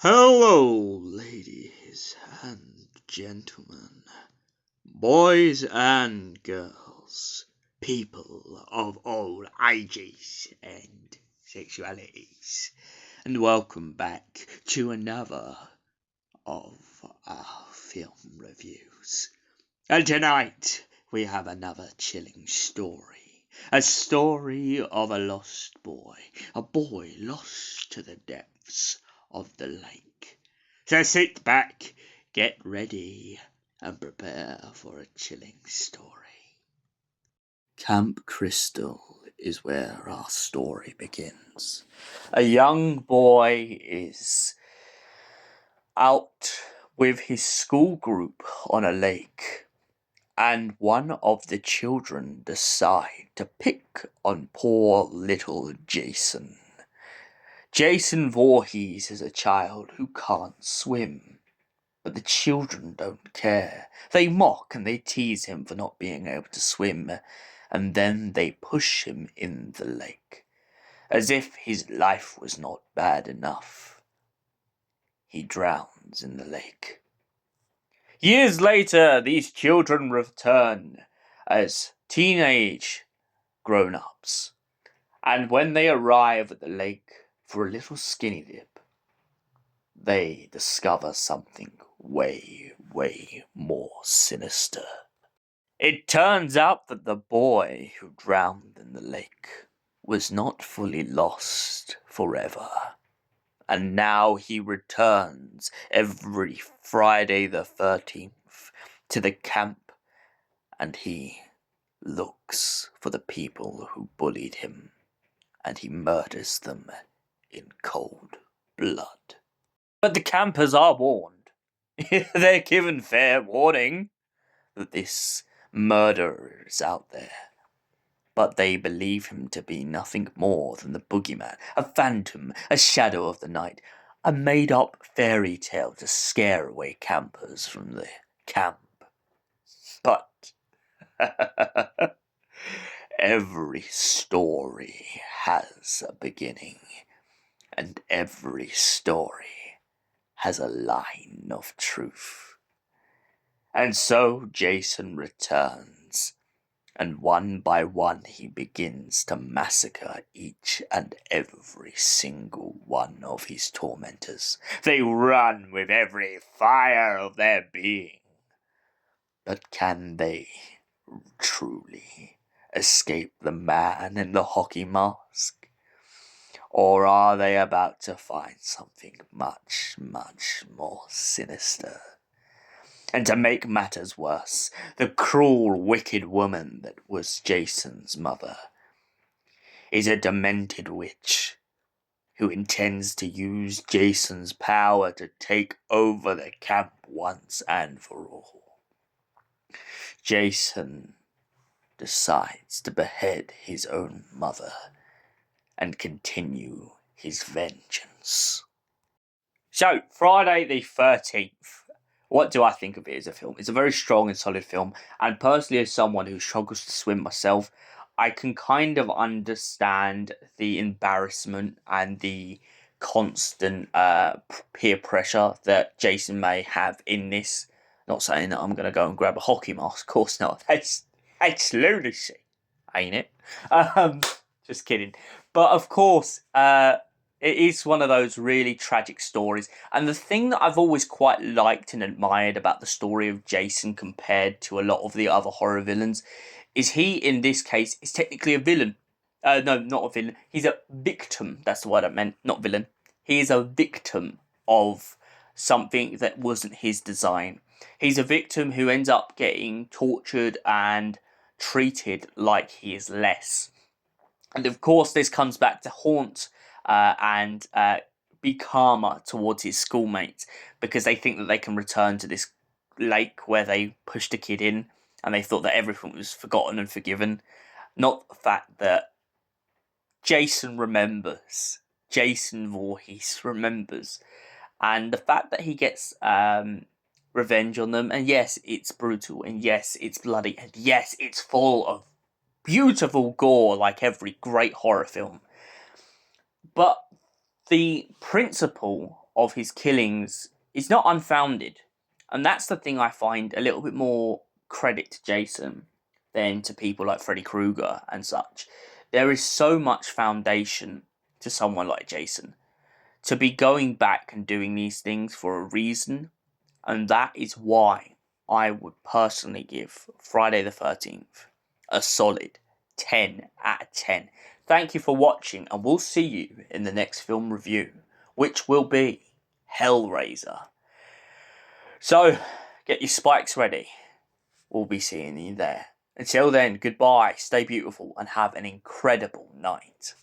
Hello, ladies and gentlemen, boys and girls, people of all ages and sexualities, and welcome back to another of our film reviews. And tonight we have another chilling story. A story of a lost boy. A boy lost to the depths of the lake. So sit back, get ready, and prepare for a chilling story. Camp Crystal is where our story begins. A young boy is out with his school group on a lake, and one of the children decide to pick on poor little Jason. Jason Voorhees is a child who can't swim, but the children don't care. They mock and they tease him for not being able to swim, and then they push him in the lake, as if his life was not bad enough. He drowns in the lake. Years later, these children return as teenage grown-ups, and when they arrive at the lake for a little skinny dip, they discover something way, way more sinister. It turns out that the boy who drowned in the lake was not fully lost forever. And now he returns every Friday the 13th to the camp, and he looks for the people who bullied him, and he murders them in cold blood. But the campers are warned. They're given fair warning that this murderer is out there. But they believe him to be nothing more than the boogeyman, a phantom, a shadow of the night, a made-up fairy tale to scare away campers from the camp. But every story has a beginning, and every story has a line of truth. And so Jason returns, and one by one he begins to massacre each and every single one of his tormentors. They run with every fire of their being. But can they truly escape the man in the hockey mask? Or are they about to find something much, much more sinister? And to make matters worse, the cruel, wicked woman that was Jason's mother is a demented witch who intends to use Jason's power to take over the camp once and for all. Jason decides to behead his own mother and continue his vengeance. So, Friday the 13th. What do I think of it as a film? It's a very strong and solid film, and personally, as someone who struggles to swim myself, I can kind of understand the embarrassment and the constant peer pressure that Jason may have in this. Not saying that I'm going to go and grab a hockey mask, of course not. That's lunacy, ain't it? Just kidding. But of course, it is one of those really tragic stories. And the thing that I've always quite liked and admired about the story of Jason compared to a lot of the other horror villains is he, in this case, is technically a villain. No, not a villain. He's a victim. That's the word I meant, not villain. He is a victim of something that wasn't his design. He's a victim who ends up getting tortured and treated like he is less. And of course, this comes back to haunt and be calmer towards his schoolmates because they think that they can return to this lake where they pushed a kid in and they thought that everything was forgotten and forgiven. Not the fact that Jason remembers. Jason Voorhees remembers. And the fact that he gets revenge on them, and yes, it's brutal, and yes, it's bloody, and yes, it's full of beautiful gore like every great horror film. But the principle of his killings is not unfounded. And that's the thing I find a little bit more credit to Jason than to people like Freddy Krueger and such. There is so much foundation to someone like Jason to be going back and doing these things for a reason, and that is why I would personally give Friday the 13th a solid 10 out of 10. Thank you for watching, and we'll see you in the next film review, which will be Hellraiser. So, get your spikes ready. We'll be seeing you there. Until then, goodbye, stay beautiful, and have an incredible night.